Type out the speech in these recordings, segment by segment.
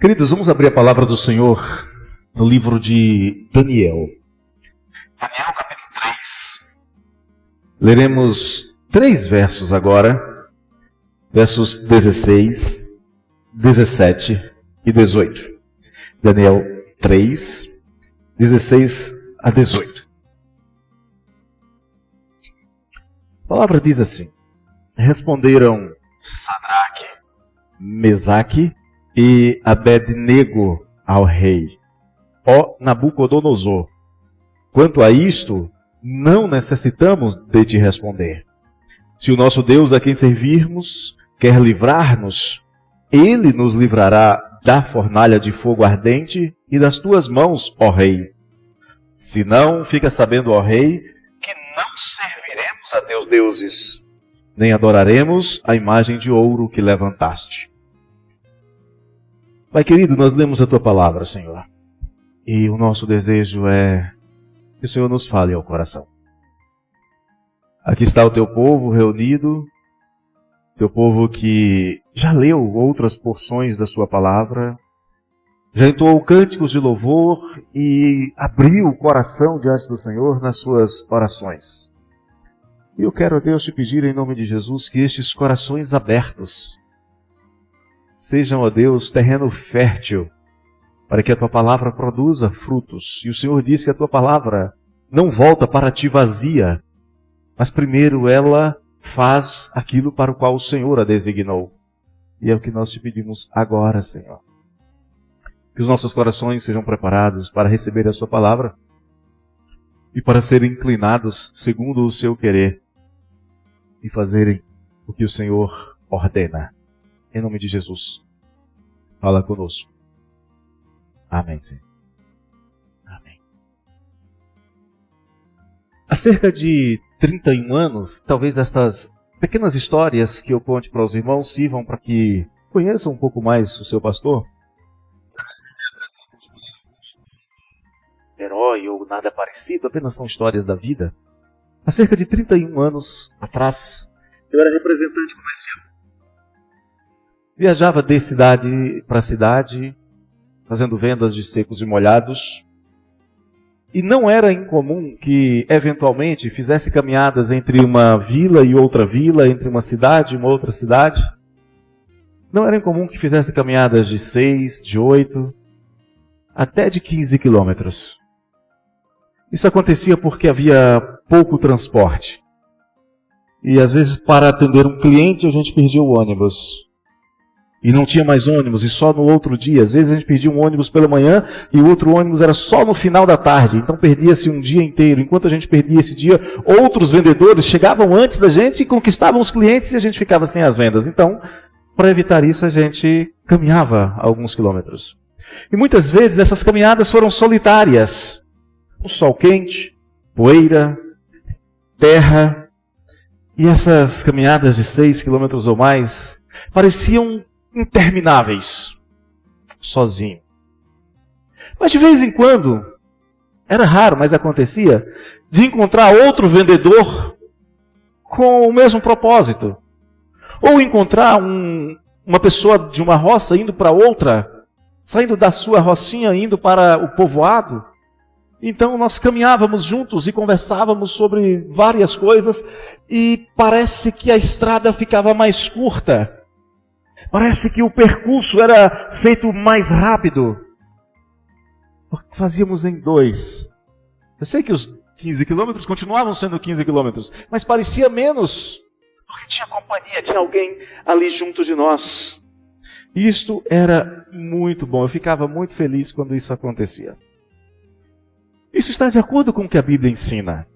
Queridos, vamos abrir a palavra do Senhor no livro de Daniel. Daniel, capítulo 3. Leremos 3 versos agora, versos 16, 17 e 18. Daniel 3, 16 a 18. A palavra diz assim: responderam Sadraque, Mesaque e Abednego ao rei: ó Nabucodonosor, quanto a isto, não necessitamos de te responder. Se o nosso Deus a quem servirmos quer livrar-nos, ele nos livrará da fornalha de fogo ardente e das tuas mãos, ó rei. Se não, fica sabendo, ó rei, que não serviremos a teus deuses, nem adoraremos a imagem de ouro que levantaste. Pai querido, nós lemos a Tua palavra, Senhor, e o nosso desejo é que o Senhor nos fale ao coração. Aqui está o Teu povo reunido, Teu povo que já leu outras porções da Sua palavra, já entoou cânticos de louvor e abriu o coração diante do Senhor nas suas orações. E eu quero a Deus te pedir em nome de Jesus que estes corações abertos sejam, ó Deus, terreno fértil, para que a Tua palavra produza frutos. E o Senhor diz que a Tua palavra não volta para Ti vazia, mas primeiro ela faz aquilo para o qual o Senhor a designou. E é o que nós te pedimos agora, Senhor. Que os nossos corações sejam preparados para receber a Sua palavra e para serem inclinados segundo o Seu querer e fazerem o que o Senhor ordena. Em nome de Jesus, fala conosco. Amém, Senhor. Amém. Há cerca de 31 anos, talvez estas pequenas histórias que eu conte para os irmãos sirvam para que conheçam um pouco mais o seu pastor. Herói ou nada parecido, apenas são histórias da vida. Há cerca de 31 anos atrás, eu era representante comercial. Viajava de cidade para cidade, fazendo vendas de secos e molhados. E não era incomum que, eventualmente, fizesse caminhadas entre uma vila e outra vila, entre uma cidade e uma outra cidade. Não era incomum que fizesse caminhadas de 6, de 8, até de 15 quilômetros. Isso acontecia porque havia pouco transporte. E às vezes, para atender um cliente, a gente perdia o ônibus. E não tinha mais ônibus, e só no outro dia. Às vezes a gente perdia um ônibus pela manhã e o outro ônibus era só no final da tarde. Então perdia-se um dia inteiro. Enquanto a gente perdia esse dia, outros vendedores chegavam antes da gente e conquistavam os clientes e a gente ficava sem as vendas. Então, para evitar isso, a gente caminhava alguns quilômetros. E muitas vezes essas caminhadas foram solitárias. O sol quente, poeira, terra. E essas caminhadas de 6 quilômetros ou mais pareciam intermináveis, sozinho. Mas de vez em quando, era raro, mas acontecia, de encontrar outro vendedor com o mesmo propósito. Ou encontrar uma pessoa de uma roça indo para outra, saindo da sua rocinha, indo para o povoado. Então nós caminhávamos juntos e conversávamos sobre várias coisas e parece que a estrada ficava mais curta. Parece que o percurso era feito mais rápido. Porque fazíamos em 2. Eu sei que os 15 quilômetros continuavam sendo 15 quilômetros, mas parecia menos. Porque tinha companhia, tinha alguém ali junto de nós. E isto era muito bom. Eu ficava muito feliz quando isso acontecia. Isso está de acordo com o que a Bíblia ensina.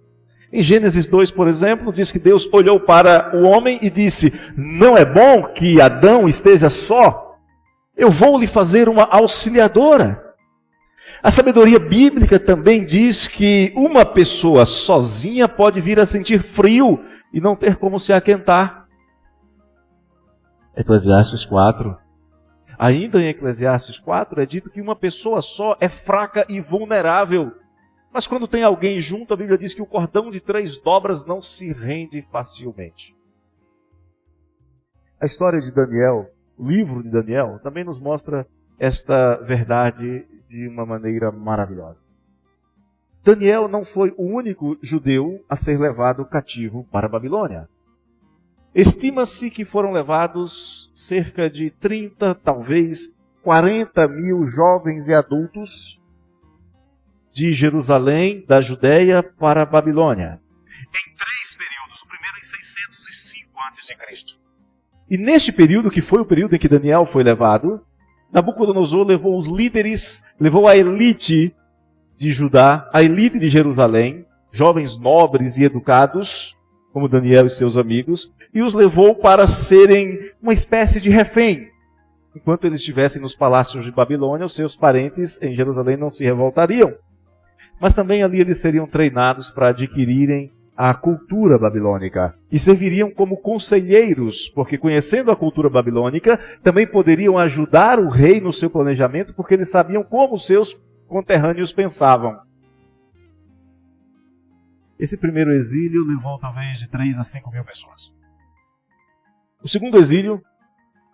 Em Gênesis 2, por exemplo, diz que Deus olhou para o homem e disse: não é bom que Adão esteja só? Eu vou lhe fazer uma auxiliadora. A sabedoria bíblica também diz que uma pessoa sozinha pode vir a sentir frio e não ter como se aquentar. Eclesiastes 4. Ainda em Eclesiastes 4 é dito que uma pessoa só é fraca e vulnerável. Mas quando tem alguém junto, a Bíblia diz que o cordão de 3 dobras não se rende facilmente. A história de Daniel, o livro de Daniel, também nos mostra esta verdade de uma maneira maravilhosa. Daniel não foi o único judeu a ser levado cativo para a Babilônia. Estima-se que foram levados cerca de 30, talvez 40 mil jovens e adultos de Jerusalém, da Judéia, para a Babilônia. Em 3 períodos. O primeiro em 605 a.C. E neste período, que foi o período em que Daniel foi levado, Nabucodonosor levou os líderes, levou a elite de Judá, a elite de Jerusalém, jovens nobres e educados, como Daniel e seus amigos, e os levou para serem uma espécie de refém. Enquanto eles estivessem nos palácios de Babilônia, os seus parentes em Jerusalém não se revoltariam. Mas também ali eles seriam treinados para adquirirem a cultura babilônica e serviriam como conselheiros, porque conhecendo a cultura babilônica, também poderiam ajudar o rei no seu planejamento, porque eles sabiam como os seus conterrâneos pensavam. Esse primeiro exílio levou talvez de 3 a 5 mil pessoas. O segundo exílio,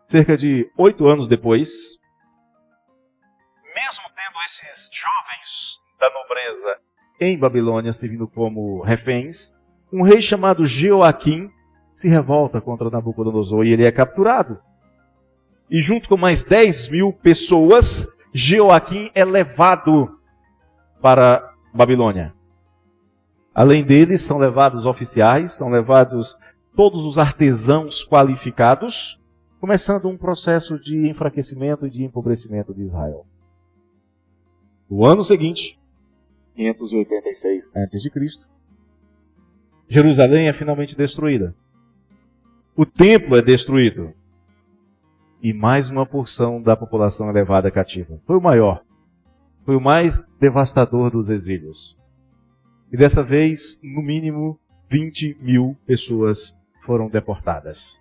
cerca de 8 anos depois, mesmo tendo esses jovens da nobreza em Babilônia servindo como reféns, um rei chamado Jeoaquim se revolta contra Nabucodonosor e ele é capturado. E junto com mais 10 mil pessoas, Jeoaquim é levado para Babilônia. Além dele, são levados oficiais, são levados todos os artesãos qualificados, começando um processo de enfraquecimento e de empobrecimento de Israel. No ano seguinte, 586 a.C., Jerusalém é finalmente destruída. O templo é destruído. E mais uma porção da população é levada cativa. Foi o maior. Foi o mais devastador dos exílios. E dessa vez, no mínimo, 20 mil pessoas foram deportadas.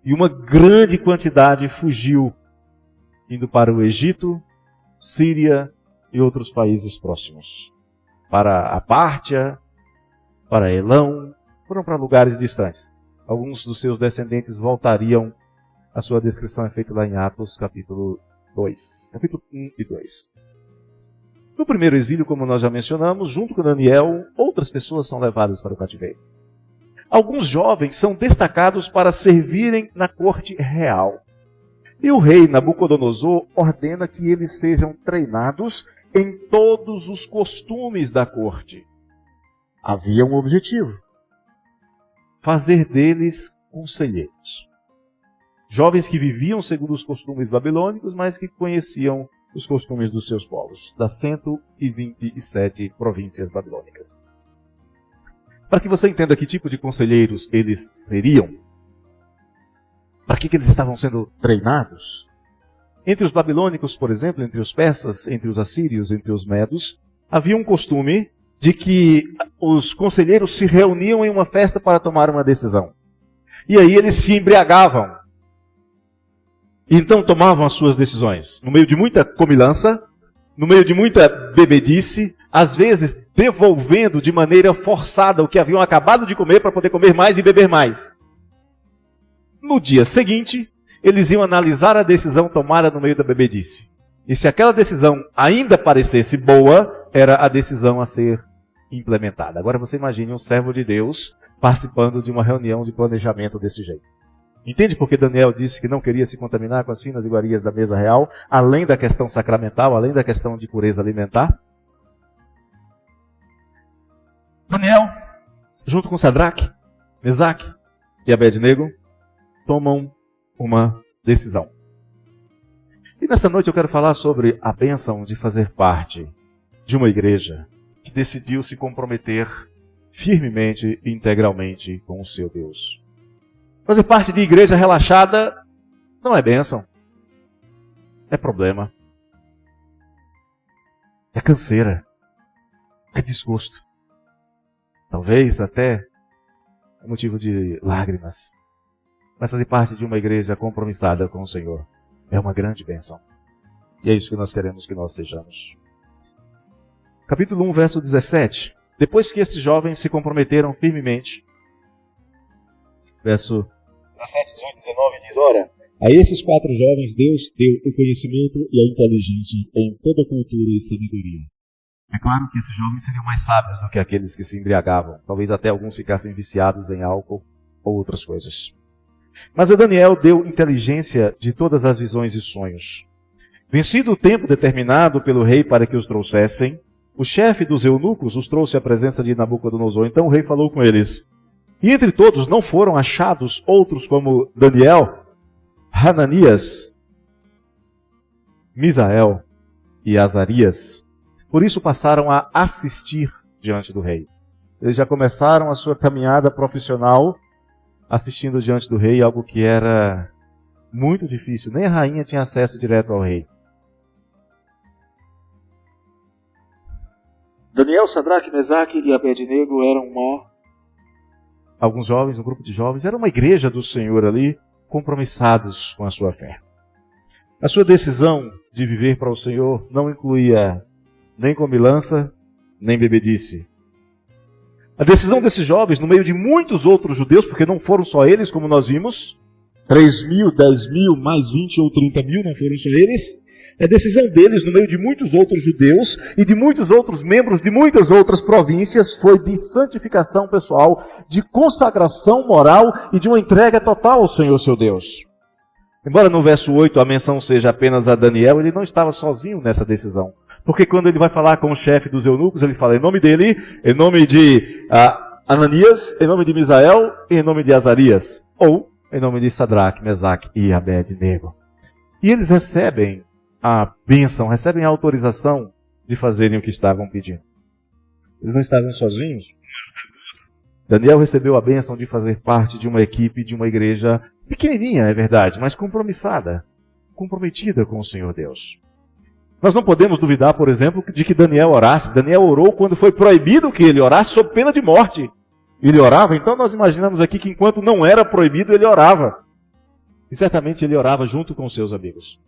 E uma grande quantidade fugiu, indo para o Egito, Síria e outros países próximos. Para a Pártia, para Elão, foram para lugares distantes. Alguns dos seus descendentes voltariam. A sua descrição é feita lá em Atos, capítulo 2. Capítulo 1 e 2. No primeiro exílio, como nós já mencionamos, junto com Daniel, outras pessoas são levadas para o cativeiro. Alguns jovens são destacados para servirem na corte real. E o rei Nabucodonosor ordena que eles sejam treinados em todos os costumes da corte. Havia um objetivo: fazer deles conselheiros. Jovens que viviam segundo os costumes babilônicos, mas que conheciam os costumes dos seus povos, das 127 províncias babilônicas. Para que você entenda que tipo de conselheiros eles seriam, para que eles estavam sendo treinados, entre os babilônicos, por exemplo, entre os persas, entre os assírios, entre os medos, havia um costume de que os conselheiros se reuniam em uma festa para tomar uma decisão. E aí eles se embriagavam. E então tomavam as suas decisões. No meio de muita comilança, no meio de muita bebedice, às vezes devolvendo de maneira forçada o que haviam acabado de comer para poder comer mais e beber mais. No dia seguinte, eles iam analisar a decisão tomada no meio da bebedice. E se aquela decisão ainda parecesse boa, era a decisão a ser implementada. Agora você imagine um servo de Deus participando de uma reunião de planejamento desse jeito. Entende por que Daniel disse que não queria se contaminar com as finas iguarias da mesa real, além da questão sacramental, além da questão de pureza alimentar? Daniel, junto com Sadraque, Mesaque e Abednego, tomam uma decisão. E nesta noite eu quero falar sobre a bênção de fazer parte de uma igreja que decidiu se comprometer firmemente e integralmente com o seu Deus. Fazer parte de igreja relaxada não é bênção. É problema. É canseira. É desgosto. Talvez até é motivo de lágrimas. Mas fazer parte de uma igreja compromissada com o Senhor é uma grande bênção. E é isso que nós queremos que nós sejamos. Capítulo 1, verso 17. Depois que esses jovens se comprometeram firmemente, verso 17, 18, 19 diz: ora, a esses 4 jovens Deus deu o conhecimento e a inteligência em toda cultura e sabedoria. É claro que esses jovens seriam mais sábios do que aqueles que se embriagavam. Talvez até alguns ficassem viciados em álcool ou outras coisas. Mas a Daniel deu inteligência de todas as visões e sonhos. Vencido o tempo determinado pelo rei para que os trouxessem, o chefe dos eunucos os trouxe à presença de Nabucodonosor. Então o rei falou com eles. E entre todos não foram achados outros como Daniel, Hananias, Misael e Azarias. Por isso passaram a assistir diante do rei. Eles já começaram a sua caminhada profissional assistindo diante do rei, algo que era muito difícil. Nem a rainha tinha acesso direto ao rei. Daniel, Sadraque, Mesaque e Abednego eram alguns jovens, um grupo de jovens, era uma igreja do Senhor ali, compromissados com a sua fé. A sua decisão de viver para o Senhor não incluía nem comilança, nem bebedice. A decisão desses jovens, no meio de muitos outros judeus, porque não foram só eles, como nós vimos, 3.000, 10.000, mais 20 ou 30.000, não foram só eles. A decisão deles, no meio de muitos outros judeus e de muitos outros membros de muitas outras províncias, foi de santificação pessoal, de consagração moral e de uma entrega total ao Senhor seu Deus. Embora no verso 8 a menção seja apenas a Daniel, ele não estava sozinho nessa decisão. Porque quando ele vai falar com o chefe dos eunucos, ele fala em nome dele, em nome de Ananias, em nome de Misael e em nome de Azarias. Ou em nome de Sadraque, Mesaque e Abednego. E eles recebem a bênção, recebem a autorização de fazerem o que estavam pedindo. Eles não estavam sozinhos. Daniel recebeu a bênção de fazer parte de uma equipe, de uma igreja pequenininha, é verdade, mas compromissada, comprometida com o Senhor Deus. Nós não podemos duvidar, por exemplo, de que Daniel orasse. Daniel orou quando foi proibido que ele orasse sob pena de morte. Ele orava, então nós imaginamos aqui que enquanto não era proibido, ele orava. E certamente ele orava junto com seus amigos.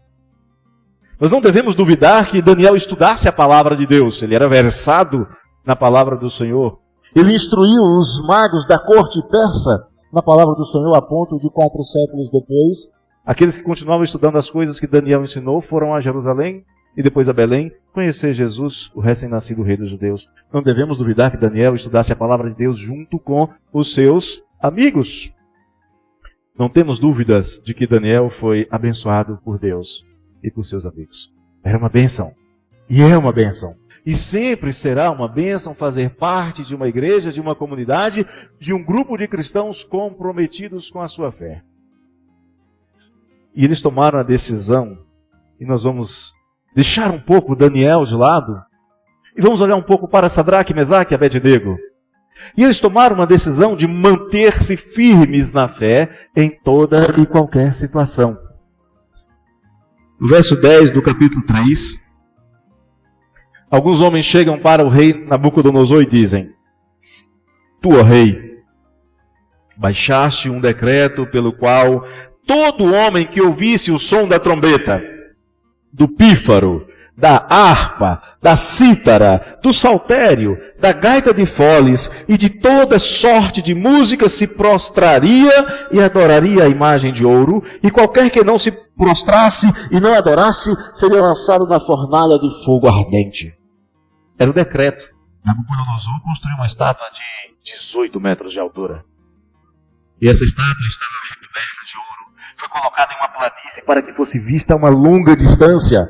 Nós não devemos duvidar que Daniel estudasse a palavra de Deus. Ele era versado na palavra do Senhor. Ele instruiu os magos da corte persa na palavra do Senhor, a ponto de 4 séculos depois, aqueles que continuavam estudando as coisas que Daniel ensinou foram a Jerusalém e depois a Belém conhecer Jesus, o recém-nascido rei dos judeus. Não devemos duvidar que Daniel estudasse a palavra de Deus junto com os seus amigos. Não temos dúvidas de que Daniel foi abençoado por Deus e por seus amigos. Era uma bênção. E é uma bênção. E sempre será uma bênção fazer parte de uma igreja, de uma comunidade, de um grupo de cristãos comprometidos com a sua fé. E eles tomaram a decisão, e nós vamos deixar um pouco Daniel de lado, e vamos olhar um pouco para Sadraque, Mesaque e Abednego. E eles tomaram uma decisão de manter-se firmes na fé em toda e qualquer situação. No verso 10 do capítulo 3, alguns homens chegam para o rei Nabucodonosor e dizem: Tu, ó rei, baixaste um decreto pelo qual todo homem que ouvisse o som da trombeta, do pífaro, da harpa, da cítara, do saltério, da gaita de foles e de toda sorte de música se prostraria e adoraria a imagem de ouro, e qualquer que não se prostrasse e não adorasse seria lançado na fornalha de fogo ardente. Era o decreto. Nabucodonosor construiu uma estátua de 18 metros de altura. E essa estátua estava recoberta de ouro. Foi colocada em uma planície para que fosse vista a uma longa distância.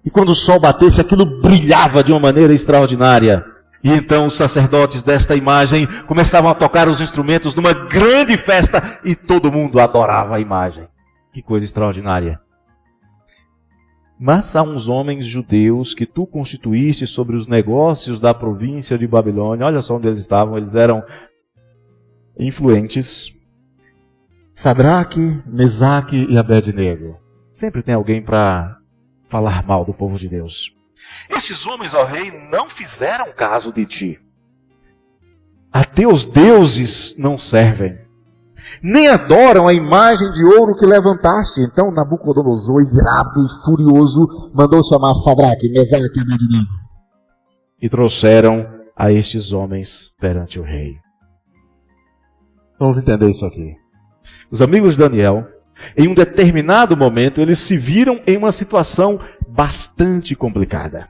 E quando o sol batesse, aquilo brilhava de uma maneira extraordinária. E então os sacerdotes desta imagem começavam a tocar os instrumentos numa grande festa e todo mundo adorava a imagem. Que coisa extraordinária. Mas há uns homens judeus que tu constituíste sobre os negócios da província de Babilônia. Olha só onde eles estavam, eles eram influentes. Sadraque, Mesaque e Abednego. Sempre tem alguém para falar mal do povo de Deus. Esses homens, ó rei, não fizeram caso de ti. A teus deuses não servem, nem adoram a imagem de ouro que levantaste. Então Nabucodonosor, irado e furioso, mandou chamar Sadraque, Mesaque e Abednego. E trouxeram a estes homens perante o rei. Vamos entender isso aqui. Os amigos de Daniel, em um determinado momento, eles se viram em uma situação bastante complicada.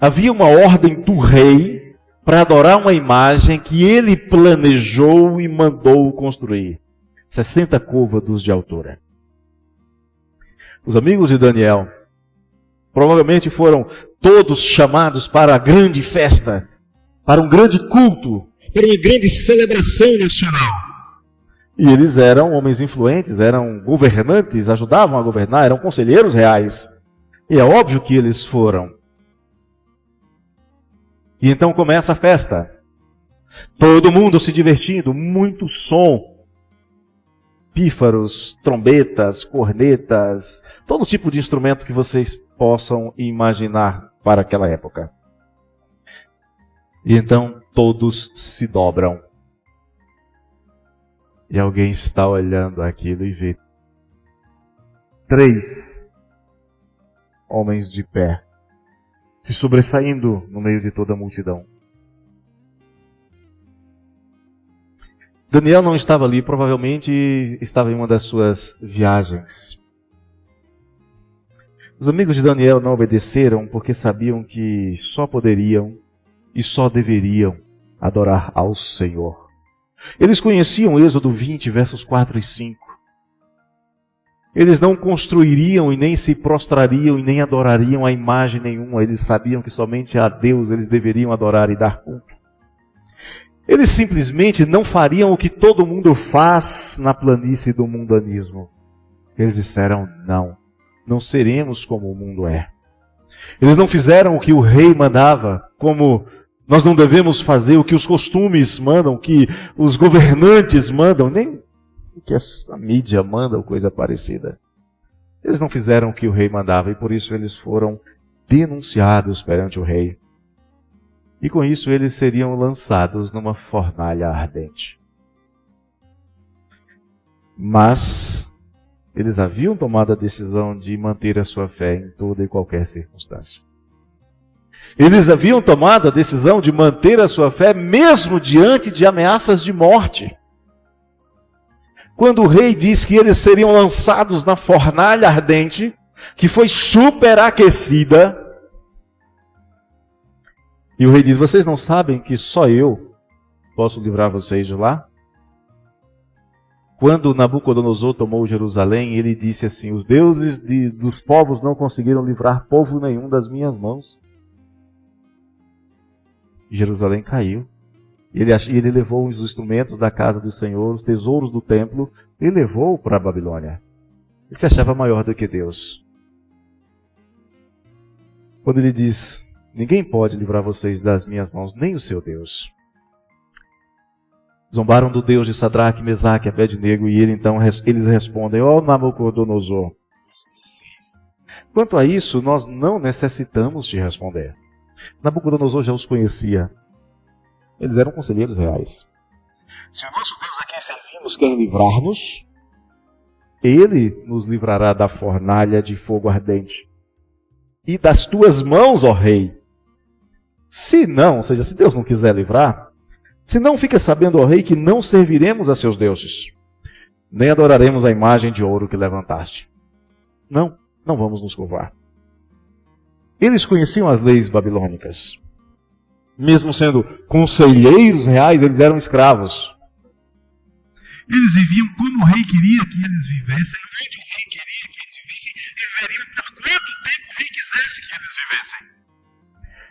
Havia uma ordem do rei para adorar uma imagem que ele planejou e mandou construir. 60 côvados de altura. Os amigos de Daniel provavelmente foram todos chamados para a grande festa, para um grande culto, para uma grande celebração nacional. E eles eram homens influentes, eram governantes, ajudavam a governar, eram conselheiros reais. E é óbvio que eles foram. E então começa a festa. Todo mundo se divertindo, muito som. Pífaros, trombetas, cornetas, todo tipo de instrumento que vocês possam imaginar para aquela época. E então todos se dobram. E alguém está olhando aquilo e vê 3 homens de pé, se sobressaindo no meio de toda a multidão. Daniel não estava ali, provavelmente estava em uma das suas viagens. Os amigos de Daniel não obedeceram porque sabiam que só poderiam e só deveriam adorar ao Senhor. Eles conheciam Êxodo 20, versos 4 e 5. Eles não construiriam e nem se prostrariam e nem adorariam a imagem nenhuma. Eles sabiam que somente a Deus eles deveriam adorar e dar culto. Eles simplesmente não fariam o que todo mundo faz na planície do mundanismo. Eles disseram não, não seremos como o mundo é. Eles não fizeram o que o rei mandava, como nós não devemos fazer o que os costumes mandam, o que os governantes mandam, nem o que a mídia manda ou coisa parecida. Eles não fizeram o que o rei mandava e por isso eles foram denunciados perante o rei. E com isso eles seriam lançados numa fornalha ardente. Mas eles haviam tomado a decisão de manter a sua fé em toda e qualquer circunstância. Eles haviam tomado a decisão de manter a sua fé mesmo diante de ameaças de morte. Quando o rei diz que eles seriam lançados na fornalha ardente, que foi superaquecida, e o rei diz, vocês não sabem que só eu posso livrar vocês de lá? Quando Nabucodonosor tomou Jerusalém, ele disse assim, os deuses dos povos não conseguiram livrar povo nenhum das minhas mãos. Jerusalém caiu. Ele levou os instrumentos da casa do Senhor, os tesouros do templo, e levou para a Babilônia. Ele se achava maior do que Deus. Quando ele diz, ninguém pode livrar vocês das minhas mãos, nem o seu Deus. Zombaram do Deus de Sadraque, Mesaque e Abednego, e eles respondem, ó Nabucodonosor, quanto a isso, nós não necessitamos te responder. Nabucodonosor já os conhecia. Eles eram conselheiros reais. Se o nosso Deus a quem servimos quer livrar-nos, Ele nos livrará da fornalha de fogo ardente e das tuas mãos, ó rei. Se não, ou seja, se Deus não quiser livrar, se não, fica sabendo, ó rei, que não serviremos a seus deuses, nem adoraremos a imagem de ouro que levantaste. Não vamos nos curvar. Eles conheciam as leis babilônicas. Mesmo sendo conselheiros reais, eles eram escravos. Eles viviam como o rei queria que eles vivessem, onde o rei queria que eles vivessem, e viveriam por quanto tempo o rei quisesse que eles vivessem.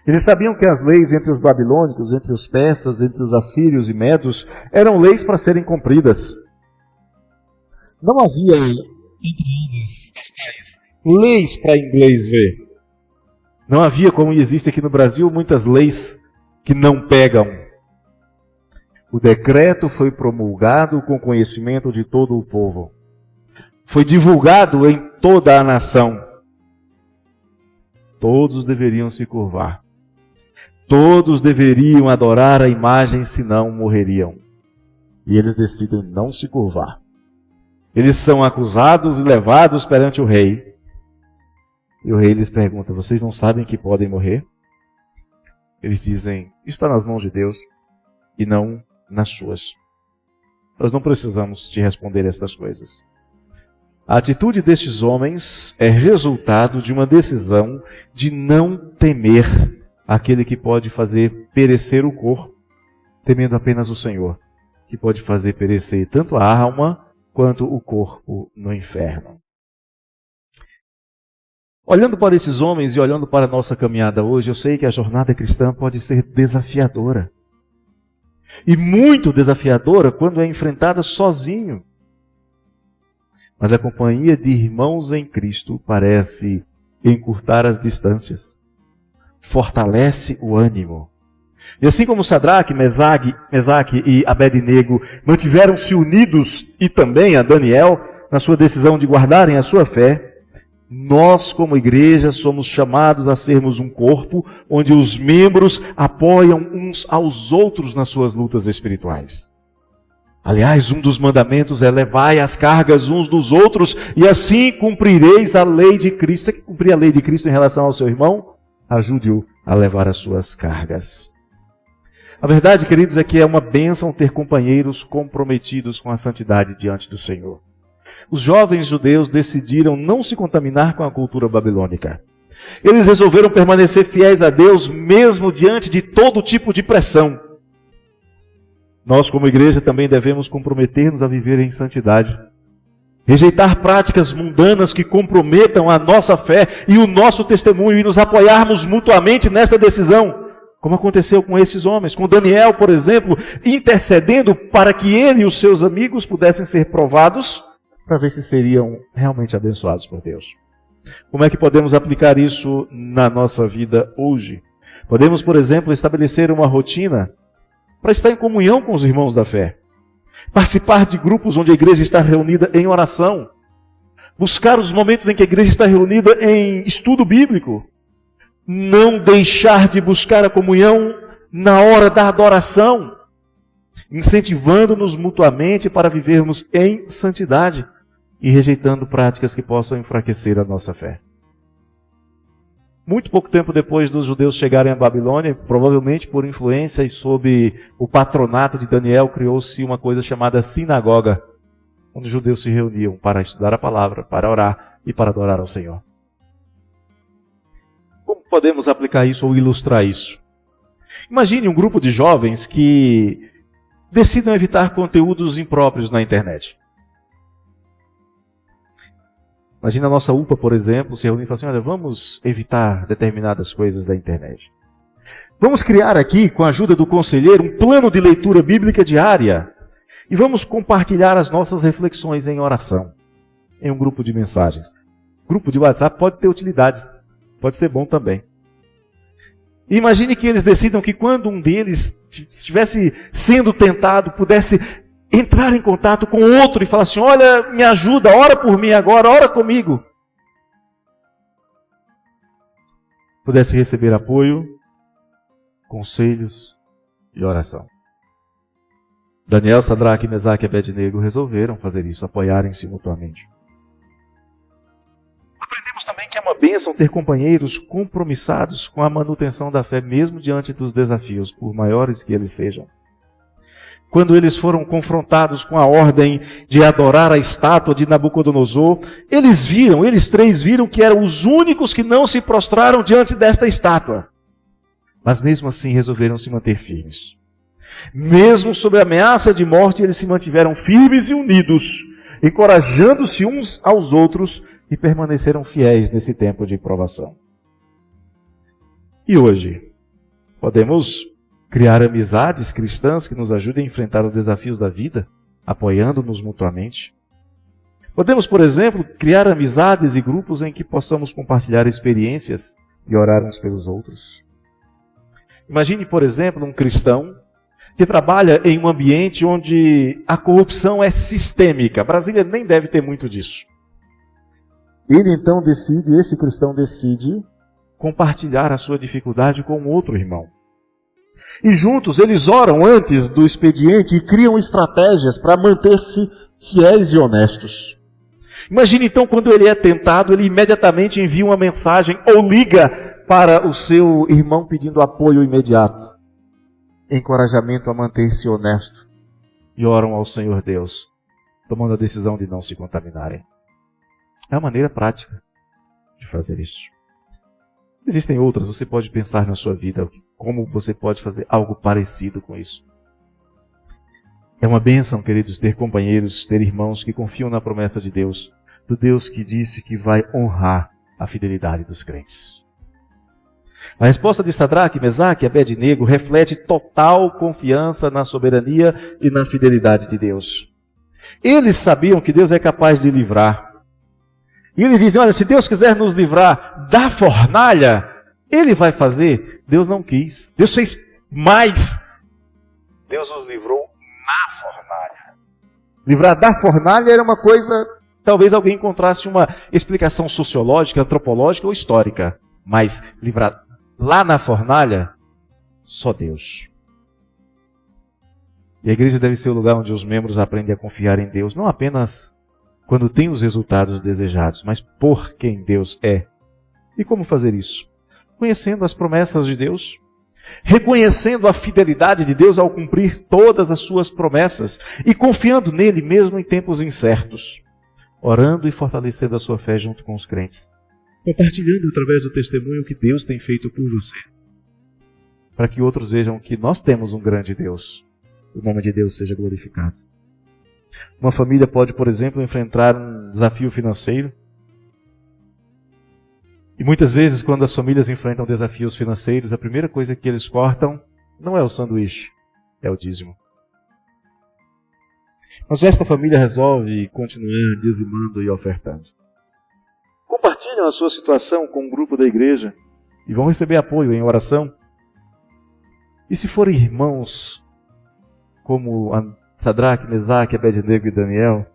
Eles sabiam que as leis entre os babilônicos, entre os persas, entre os assírios e medos, eram leis para serem cumpridas. Não havia entre eles leis para inglês ver. Não havia, como existe aqui no Brasil, muitas leis que não pegam. O decreto foi promulgado com conhecimento de todo o povo. Foi divulgado em toda a nação. Todos deveriam se curvar. Todos deveriam adorar a imagem, senão morreriam. E eles decidem não se curvar. Eles são acusados e levados perante o rei. E o rei lhes pergunta, vocês não sabem que podem morrer? Eles dizem, isso está nas mãos de Deus e não nas suas. Nós não precisamos te responder estas coisas. A atitude destes homens é resultado de uma decisão de não temer aquele que pode fazer perecer o corpo, temendo apenas o Senhor, que pode fazer perecer tanto a alma quanto o corpo no inferno. Olhando para esses homens e olhando para a nossa caminhada hoje, eu sei que a jornada cristã pode ser desafiadora. E muito desafiadora quando é enfrentada sozinho. Mas a companhia de irmãos em Cristo parece encurtar as distâncias, fortalece o ânimo. E assim como Sadraque, Mesaque e Abednego mantiveram-se unidos, e também a Daniel, na sua decisão de guardarem a sua fé, nós como igreja somos chamados a sermos um corpo onde os membros apoiam uns aos outros nas suas lutas espirituais. Aliás, um dos mandamentos é levai as cargas uns dos outros e assim cumprireis a lei de Cristo. Você quer cumprir a lei de Cristo em relação ao seu irmão? Ajude-o a levar as suas cargas. A verdade, queridos, é que é uma bênção ter companheiros comprometidos com a santidade diante do Senhor. Os jovens judeus decidiram não se contaminar com a cultura babilônica. Eles resolveram permanecer fiéis a Deus mesmo diante de todo tipo de pressão. Nós, como igreja, também devemos comprometer-nos a viver em santidade. Rejeitar práticas mundanas que comprometam a nossa fé e o nosso testemunho e nos apoiarmos mutuamente nesta decisão. Como aconteceu com esses homens, com Daniel, por exemplo, intercedendo para que ele e os seus amigos pudessem ser provados para ver se seriam realmente abençoados por Deus. Como é que podemos aplicar isso na nossa vida hoje? Podemos, por exemplo, estabelecer uma rotina para estar em comunhão com os irmãos da fé. Participar de grupos onde a igreja está reunida em oração. Buscar os momentos em que a igreja está reunida em estudo bíblico. Não deixar de buscar a comunhão na hora da adoração. Incentivando-nos mutuamente para vivermos em santidade e rejeitando práticas que possam enfraquecer a nossa fé. Muito pouco tempo depois dos judeus chegarem à Babilônia, provavelmente por influência e sob o patronato de Daniel, criou-se uma coisa chamada sinagoga, onde os judeus se reuniam para estudar a palavra, para orar e para adorar ao Senhor. Como podemos aplicar isso ou ilustrar isso? Imagine um grupo de jovens que decidam evitar conteúdos impróprios na internet. Imagina a nossa UPA, por exemplo, se reunir e falar assim, olha, vamos evitar determinadas coisas da internet. Vamos criar aqui, com a ajuda do conselheiro, um plano de leitura bíblica diária. E vamos compartilhar as nossas reflexões em oração, em um grupo de mensagens. Grupo de WhatsApp pode ter utilidade, pode ser bom também. Imagine que eles decidam que quando um deles estivesse sendo tentado, pudesse entrar em contato com outro e falar assim, olha, me ajuda, ora por mim agora, ora comigo. Pudesse receber apoio, conselhos e oração. Daniel, Sadraque, Mesaque e Abednego resolveram fazer isso, apoiarem-se mutuamente. Aprendemos também que é uma bênção ter companheiros compromissados com a manutenção da fé, mesmo diante dos desafios, por maiores que eles sejam. Quando eles foram confrontados com a ordem de adorar a estátua de Nabucodonosor, eles três viram que eram os únicos que não se prostraram diante desta estátua. Mas mesmo assim resolveram se manter firmes. Mesmo sob a ameaça de morte, eles se mantiveram firmes e unidos, encorajando-se uns aos outros e permaneceram fiéis nesse tempo de provação. E hoje, podemos criar amizades cristãs que nos ajudem a enfrentar os desafios da vida, apoiando-nos mutuamente. Podemos, por exemplo, criar amizades e grupos em que possamos compartilhar experiências e orar uns pelos outros. Imagine, por exemplo, um cristão que trabalha em um ambiente onde a corrupção é sistêmica. Brasília nem deve ter muito disso. Esse cristão decide compartilhar a sua dificuldade com outro irmão. E juntos eles oram antes do expediente e criam estratégias para manter-se fiéis e honestos. Imagine então quando ele é tentado, ele imediatamente envia uma mensagem ou liga para o seu irmão pedindo apoio imediato. Encorajamento a manter-se honesto e oram ao Senhor Deus, tomando a decisão de não se contaminarem. É uma maneira prática de fazer isso. Existem outras, você pode pensar na sua vida, como você pode fazer algo parecido com isso. É uma bênção, queridos, ter companheiros, ter irmãos que confiam na promessa de Deus, do Deus que disse que vai honrar a fidelidade dos crentes. A resposta de Sadraque, Mesaque e Abed-Nego reflete total confiança na soberania e na fidelidade de Deus. Eles sabiam que Deus é capaz de livrar. E eles dizem, olha, se Deus quiser nos livrar da fornalha, Ele vai fazer. Deus não quis. Deus fez mais. Deus nos livrou na fornalha. Livrar da fornalha era uma coisa, talvez alguém encontrasse uma explicação sociológica, antropológica ou histórica. Mas livrar lá na fornalha, só Deus. E a igreja deve ser o lugar onde os membros aprendem a confiar em Deus, não apenas quando tem os resultados desejados, mas por quem Deus é. E como fazer isso? Conhecendo as promessas de Deus, reconhecendo a fidelidade de Deus ao cumprir todas as suas promessas e confiando nele mesmo em tempos incertos, orando e fortalecendo a sua fé junto com os crentes, compartilhando através do testemunho o que Deus tem feito por você, para que outros vejam que nós temos um grande Deus, o nome de Deus seja glorificado. Uma família pode, por exemplo, enfrentar um desafio financeiro. E muitas vezes, quando as famílias enfrentam desafios financeiros, a primeira coisa que eles cortam não é o sanduíche, é o dízimo. Mas esta família resolve continuar dizimando e ofertando. Compartilham a sua situação com um grupo da igreja e vão receber apoio em oração. E se forem irmãos como Sadraque, Mesaque, Abed-Nego e Daniel,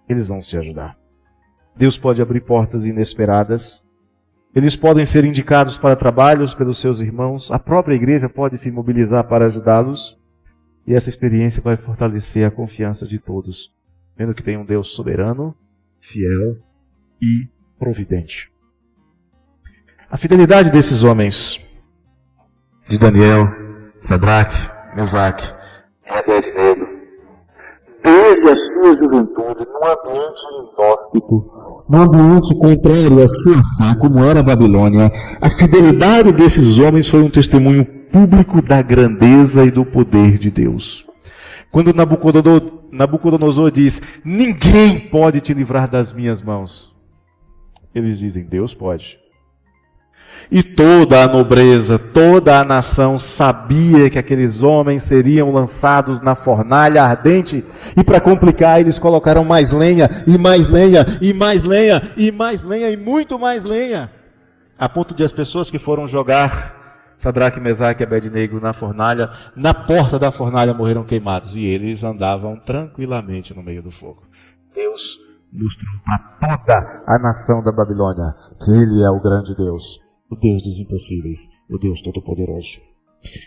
eles vão se ajudar. Deus pode abrir portas inesperadas. Eles podem ser indicados para trabalhos pelos seus irmãos. A própria igreja pode se mobilizar para ajudá-los. E essa experiência vai fortalecer a confiança de todos, vendo que tem um Deus soberano, fiel e providente. A fidelidade desses homens, de Daniel, Sadraque, Mesaque e Abed-Nego, desde a sua juventude, num ambiente inóspito, num ambiente contrário à sua fé, como era a Babilônia, a fidelidade desses homens foi um testemunho público da grandeza e do poder de Deus. Quando Nabucodonosor diz, ninguém pode te livrar das minhas mãos, eles dizem, Deus pode. E toda a nobreza, toda a nação sabia que aqueles homens seriam lançados na fornalha ardente. E para complicar, eles colocaram mais lenha, e mais lenha, e mais lenha, e mais lenha, e muito mais lenha. A ponto de as pessoas que foram jogar Sadraque, Mesaque e Abed-Nego na fornalha, na porta da fornalha morreram queimados. E eles andavam tranquilamente no meio do fogo. Deus mostrou para toda a nação da Babilônia que Ele é o grande Deus. O Deus dos impossíveis, o Deus todo-poderoso.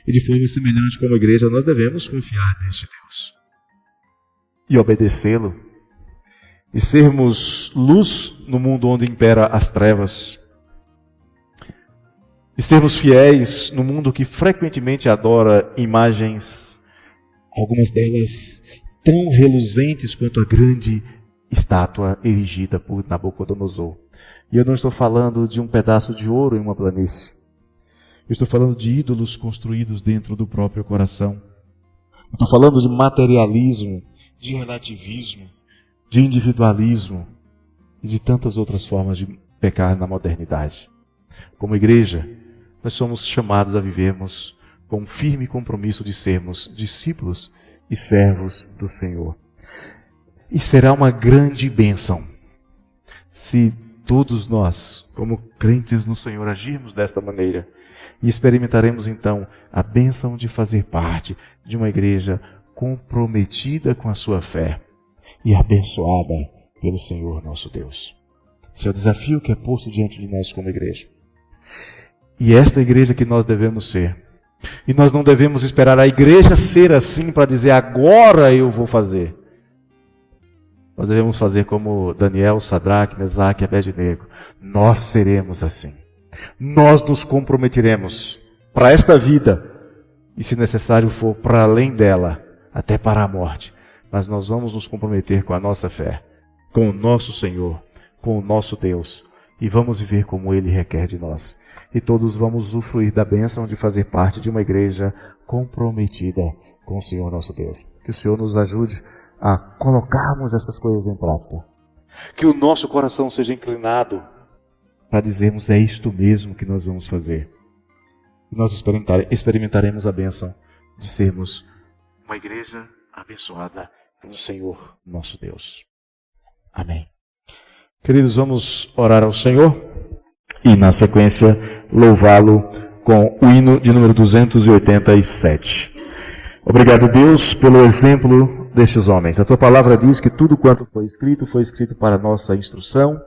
E de forma semelhante como igreja, nós devemos confiar neste Deus. E obedecê-lo. E sermos luz no mundo onde impera as trevas. E sermos fiéis no mundo que frequentemente adora imagens, algumas delas tão reluzentes quanto a grande estátua erigida por Nabucodonosor. E eu não estou falando de um pedaço de ouro em uma planície. Eu estou falando de ídolos construídos dentro do próprio coração. Eu estou falando de materialismo, de relativismo, de individualismo e de tantas outras formas de pecar na modernidade. Como igreja, nós somos chamados a vivermos com um firme compromisso de sermos discípulos e servos do Senhor. E será uma grande bênção se todos nós, como crentes no Senhor, agirmos desta maneira. E experimentaremos então a bênção de fazer parte de uma igreja comprometida com a sua fé e abençoada pelo Senhor nosso Deus. Esse é o desafio que é posto diante de nós como igreja. E esta igreja que nós devemos ser. E nós não devemos esperar a igreja ser assim para dizer agora eu vou fazer. Nós devemos fazer como Daniel, Sadraque, Mesaque e Abed-Nego. Nós seremos assim. Nós nos comprometeremos para esta vida e, se necessário for, para além dela, até para a morte. Mas nós vamos nos comprometer com a nossa fé, com o nosso Senhor, com o nosso Deus, e vamos viver como Ele requer de nós. E todos vamos usufruir da bênção de fazer parte de uma igreja comprometida com o Senhor nosso Deus. Que o Senhor nos ajude a colocarmos estas coisas em prática. Que o nosso coração seja inclinado para dizermos: é isto mesmo que nós vamos fazer. E nós experimentaremos a bênção de sermos uma igreja abençoada pelo Senhor nosso Deus. Amém. Queridos, vamos orar ao Senhor e, na sequência, louvá-lo com o hino de número 287. Obrigado, Deus, pelo exemplo destes homens. A tua palavra diz que tudo quanto foi escrito para nossa instrução,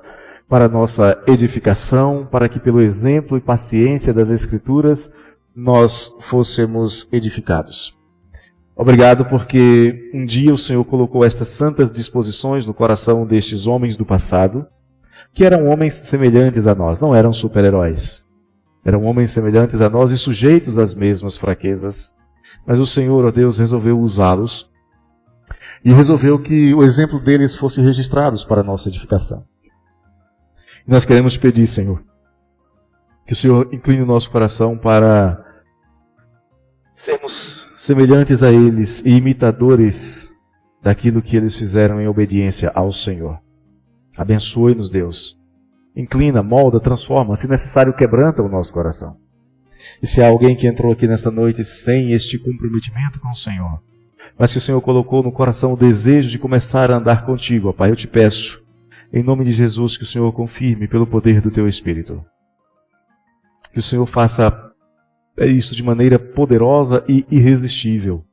para nossa edificação, para que pelo exemplo e paciência das Escrituras nós fôssemos edificados. Obrigado porque um dia o Senhor colocou estas santas disposições no coração destes homens do passado, que eram homens semelhantes a nós, não eram super-heróis. Eram homens semelhantes a nós e sujeitos às mesmas fraquezas. Mas o Senhor, ó Deus, resolveu usá-los e resolveu que o exemplo deles fosse registrado para a nossa edificação. E nós queremos pedir, Senhor, que o Senhor incline o nosso coração para sermos semelhantes a eles e imitadores daquilo que eles fizeram em obediência ao Senhor. Abençoe-nos, Deus. Inclina, molda, transforma, se necessário quebranta o nosso coração. E se há alguém que entrou aqui nesta noite sem este comprometimento com o Senhor, mas que o Senhor colocou no coração o desejo de começar a andar contigo, ó Pai, eu te peço, em nome de Jesus, que o Senhor confirme pelo poder do Teu Espírito. Que o Senhor faça isso de maneira poderosa e irresistível.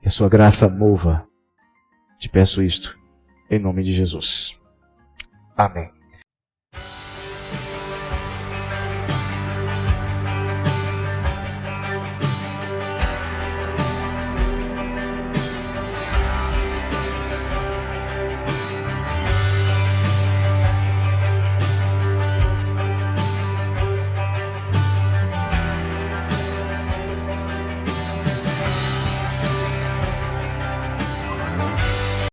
Que a Sua graça mova. Te peço isto, em nome de Jesus. Amém.